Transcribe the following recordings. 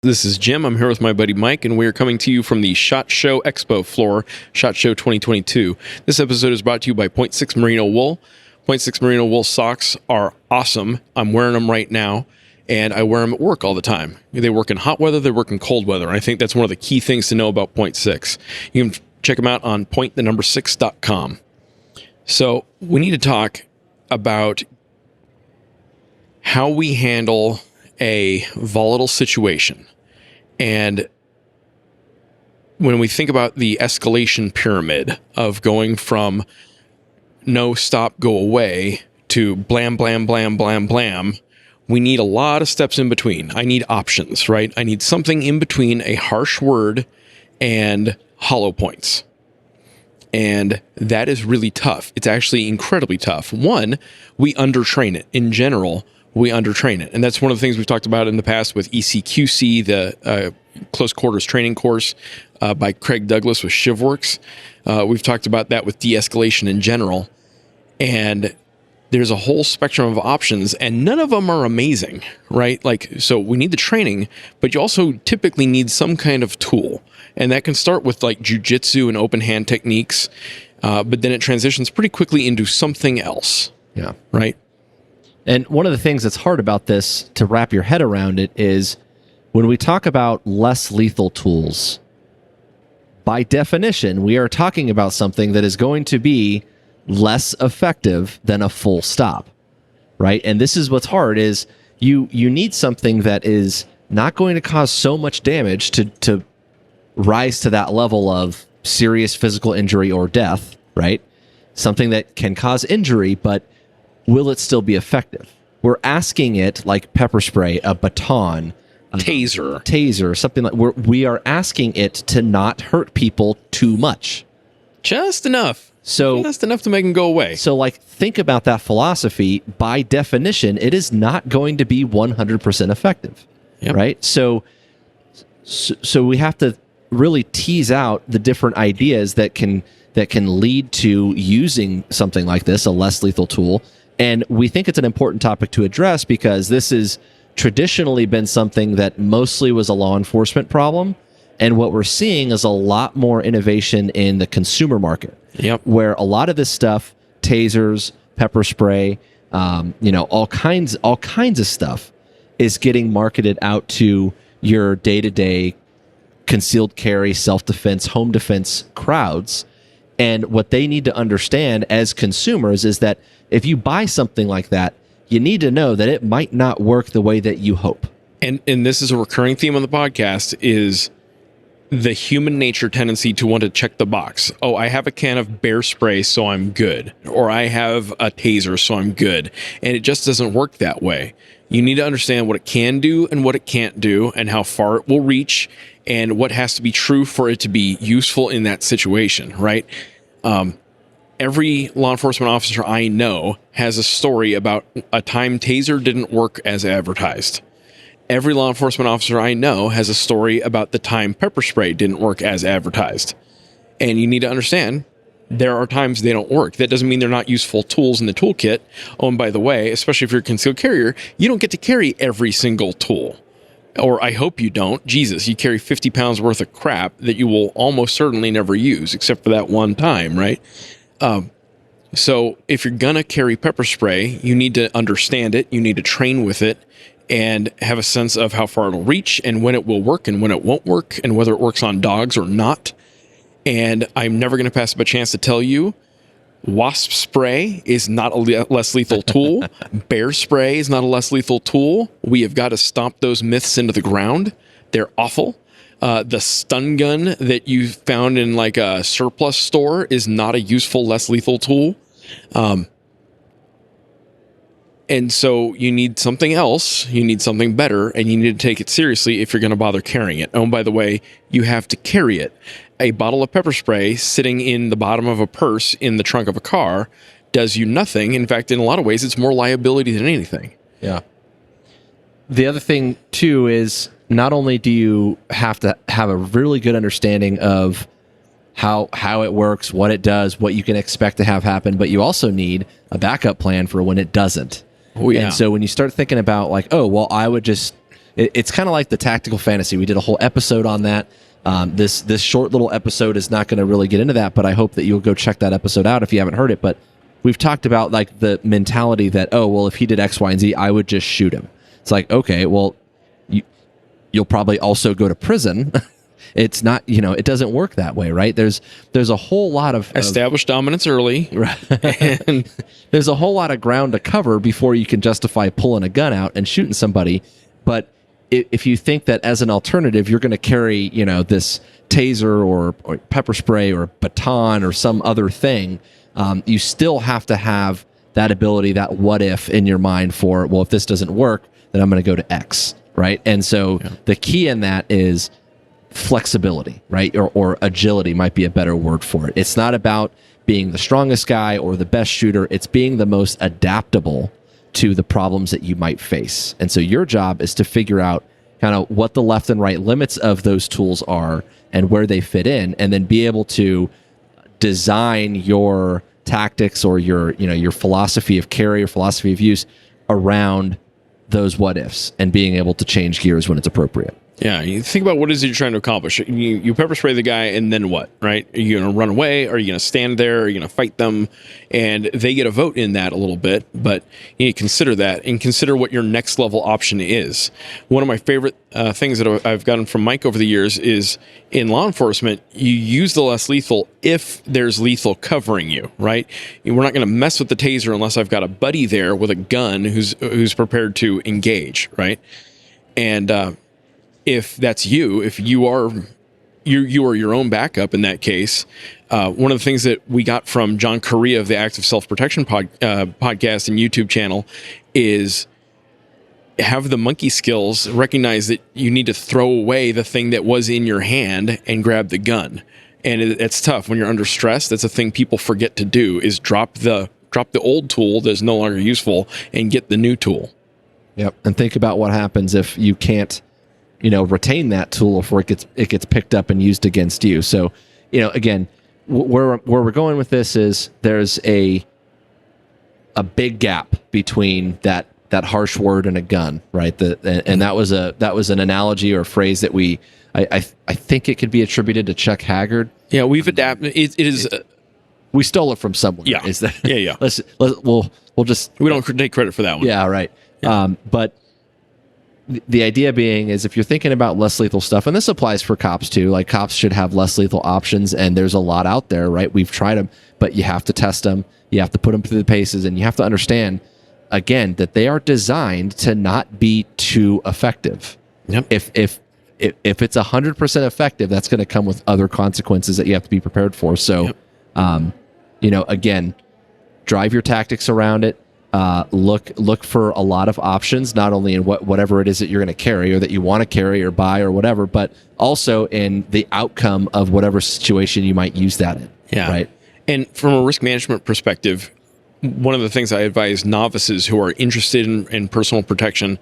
This is Jim. I'm here with my buddy Mike, and we are coming to you from the SHOT Show Expo floor, SHOT Show 2022. This episode is brought to you by Point 6 Merino Wool. Point 6 Merino Wool socks are awesome. I'm wearing them right now, and I wear them at work all the time. They work in hot weather, they work in cold weather, and I think that's one of the key things to know about Point 6. You can check them out on point6.com. So we need to talk about how we handle a volatile situation. And when we think about the escalation pyramid of going from no, stop, go away to blam, blam, blam, blam, blam, we need a lot of steps in between. I need options, right? I need something in between a harsh word and hollow points. And that is really tough. It's actually incredibly tough. One, we undertrain it. In general, we undertrain it. And that's one of the things we've talked about in the past with ECQC, the Close Quarters Training Course by Craig Douglas with ShivWorks. We've talked about that with de-escalation in general. And there's a whole spectrum of options, and none of them are amazing, right? So we need the training, but you also typically need some kind of tool. And that can start with like jujitsu and open hand techniques, but then it transitions pretty quickly into something else. Yeah. Right? And one of the things that's hard about this, to wrap your head around it, is when we talk about less lethal tools, by definition, we are talking about something that is going to be less effective than a full stop, right? And this is what's hard, is you need something that is not going to cause so much damage to rise to that level of serious physical injury or death, right? Something that can cause injury, but will it still be effective? We're asking it, like pepper spray, a baton, taser, something like, we are asking it to not hurt people too much. Just enough. So just enough to make them go away. So like, think about that philosophy. By definition, it is not going to be 100% effective, right? So we have to really tease out the different ideas that can lead to using something like this, a less lethal tool. And we think it's an important topic to address because this has traditionally been something that mostly was a law enforcement problem. And what we're seeing is a lot more innovation in the consumer market, where a lot of this stuff, tasers, pepper spray, all kinds of stuff is getting marketed out to your day-to-day concealed carry, self-defense, home defense crowds. And what they need to understand as consumers is that if you buy something like that, you need to know that it might not work the way that you hope. And this is a recurring theme on the podcast, is the human nature tendency to want to check the box. Oh, I have a can of bear spray, so I'm good. Or I have a taser, so I'm good. And it just doesn't work that way. You need to understand what it can do and what it can't do, and how far it will reach, and what has to be true for it to be useful in that situation, right? Every law enforcement officer I know has a story about a time taser didn't work as advertised. Every law enforcement officer I know has a story about the time pepper spray didn't work as advertised. And you need to understand, there are times they don't work. That doesn't mean they're not useful tools in the toolkit. Oh, and by the way, especially if you're a concealed carrier, you don't get to carry every single tool. Or I hope you don't. Jesus, you carry 50 pounds worth of crap that you will almost certainly never use, except for that one time, right? So if you're going to carry pepper spray, you need to understand it. You need to train with it and have a sense of how far it'll reach and when it will work and when it won't work and whether it works on dogs or not. And I'm never going to pass up a chance to tell you, wasp spray is not a less lethal tool. Bear spray is not a less lethal tool. We have got to stomp those myths into the ground. They're awful. The stun gun that you found in like a surplus store is not a useful, less lethal tool. And so you need something else, you need something better, and you need to take it seriously if you're going to bother carrying it. Oh, and by the way, you have to carry it. A bottle of pepper spray sitting in the bottom of a purse in the trunk of a car does you nothing. In fact, in a lot of ways, it's more liability than anything. Yeah. The other thing, too, is not only do you have to have a really good understanding of how it works, what it does, what you can expect to have happen, but you also need a backup plan for when it doesn't. Oh, yeah. And so when you start thinking about like, oh, well, I would just it's kind of like the tactical fantasy. We did a whole episode on that. This short little episode is not going to really get into that, but I hope that you'll go check that episode out if you haven't heard it. But we've talked about like the mentality that, oh, well, if he did X, Y, and Z, I would just shoot him. It's like, okay, well, you'll probably also go to prison. It's not, it doesn't work that way, right? There's a whole lot of establish dominance early, right? And there's a whole lot of ground to cover before you can justify pulling a gun out and shooting somebody. But if you think that as an alternative, you're going to carry, this taser or pepper spray or baton or some other thing, you still have to have that ability, that what if in your mind for, well, if this doesn't work, then I'm going to go to X, right? And so the key in that is flexibility, right? Or agility might be a better word for it. It's not about being the strongest guy or the best shooter. It's being the most adaptable to the problems that you might face. And so your job is to figure out kind of what the left and right limits of those tools are and where they fit in, and then be able to design your tactics or your philosophy of carry or philosophy of use around those what ifs and being able to change gears when it's appropriate. Yeah, you think about what is it you're trying to accomplish. You pepper spray the guy, and then what, right? Are you going to run away? Are you going to stand there? Are you going to fight them? And they get a vote in that a little bit, but you need to consider that and consider what your next level option is. One of my favorite things that I've gotten from Mike over the years is in law enforcement, you use the less lethal if there's lethal covering you, right? We're not going to mess with the taser unless I've got a buddy there with a gun who's prepared to engage, right? And if that's you, if you are your own backup in that case, one of the things that we got from John Correa of the Active Self-Protection podcast and YouTube channel is have the monkey skills, recognize that you need to throw away the thing that was in your hand and grab the gun. And it's tough when you're under stress. That's a thing people forget to do, is drop the old tool that's no longer useful and get the new tool. Yep. And think about what happens if you can't retain that tool before it gets picked up and used against you. So, again, where we're going with this is there's a big gap between that harsh word and a gun, right? And that was an analogy or a phrase that I think it could be attributed to Chuck Haggard. Yeah, we've adapted. It is. We stole it from someone. Yeah. Is that? Yeah. We'll just. We don't take credit for that one. Yeah. Right. Yeah. But the idea being is if you're thinking about less lethal stuff, and this applies for cops too, like cops should have less lethal options, and there's a lot out there, right? We've tried them, but you have to test them. You have to put them through the paces, and you have to understand, again, that they are designed to not be too effective. Yep. If it's 100% effective, that's going to come with other consequences that you have to be prepared for. So, again, drive your tactics around it. Look for a lot of options, not only in whatever it is that you're going to carry or that you want to carry or buy or whatever, but also in the outcome of whatever situation you might use that in. Yeah. Right. And from a risk management perspective, one of the things I advise novices who are interested in personal protection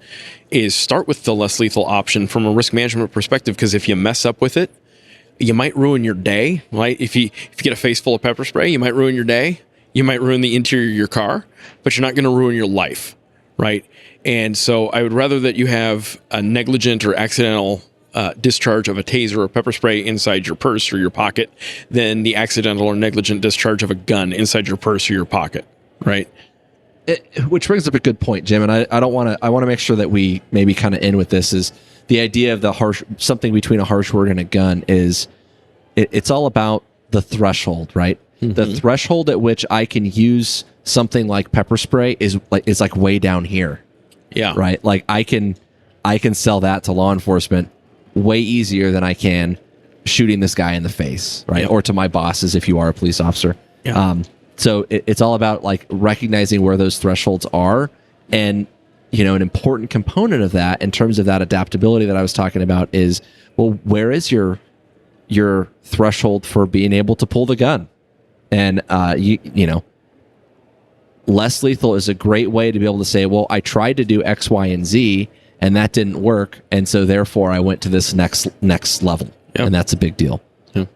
is start with the less lethal option from a risk management perspective, because if you mess up with it, you might ruin your day, right? If you get a face full of pepper spray, you might ruin your day. You might ruin the interior of your car, but you're not going to ruin your life, right? And so I would rather that you have a negligent or accidental discharge of a taser or pepper spray inside your purse or your pocket than the accidental or negligent discharge of a gun inside your purse or your pocket, right? Which brings up a good point, Jim. And I want to make sure that we maybe kind of end with this is the idea of the harsh, something between a harsh word and a gun is it's all about the threshold, right? Mm-hmm. The threshold at which I can use something like pepper spray is like way down here. Yeah. Right. Like I can sell that to law enforcement way easier than I can shooting this guy in the face, right? Yep. Or to my bosses if you are a police officer. Yeah. So it's all about like recognizing where those thresholds are, and an important component of that in terms of that adaptability that I was talking about is, well, where is your threshold for being able to pull the gun? And, less lethal is a great way to be able to say, well, I tried to do X, Y, and Z, and that didn't work. And so therefore I went to this next level. Yep. And that's a big deal. Yep.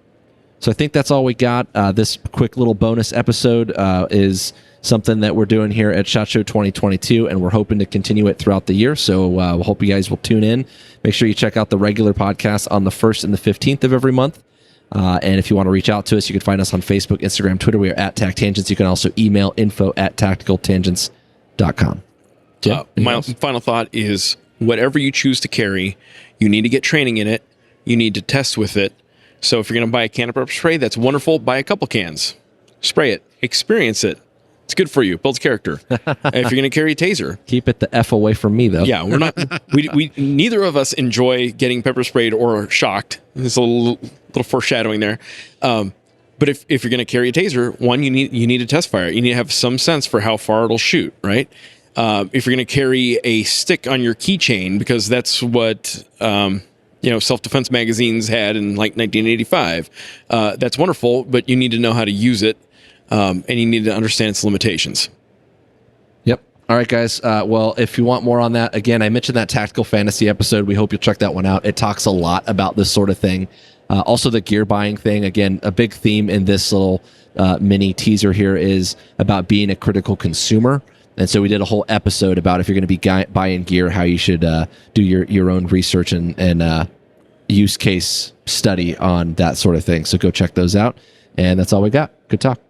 So I think that's all we got. This quick little bonus episode is something that we're doing here at SHOT Show 2022, and we're hoping to continue it throughout the year. So we'll hope you guys will tune in. Make sure you check out the regular podcast on the 1st and the 15th of every month. And if you want to reach out to us, you can find us on Facebook, Instagram, Twitter. We are at TacTangents. You can also email info@tacticaltangents.com. My final thought is whatever you choose to carry, you need to get training in it. You need to test with it. So if you're going to buy a can of pepper spray, that's wonderful. Buy a couple cans. Spray it. Experience it. It's good for you. Builds character. If you're going to carry a taser, keep it the F away from me, though. Yeah, we're not. We neither of us enjoy getting pepper sprayed or shocked. There's a little foreshadowing there. But if you're going to carry a taser, one, you need to test fire it. You need to have some sense for how far it'll shoot, right? If you're going to carry a stick on your keychain, because that's what self-defense magazines had in like 1985, that's wonderful. But you need to know how to use it. And you need to understand its limitations. Yep. All right, guys. Well, if you want more on that, again, I mentioned that Tactical Fantasy episode. We hope you'll check that one out. It talks a lot about this sort of thing. Also, the gear buying thing. Again, a big theme in this little mini teaser here is about being a critical consumer. And so we did a whole episode about if you're going to be buying gear, how you should do your own research and use case study on that sort of thing. So go check those out. And that's all we got. Good talk.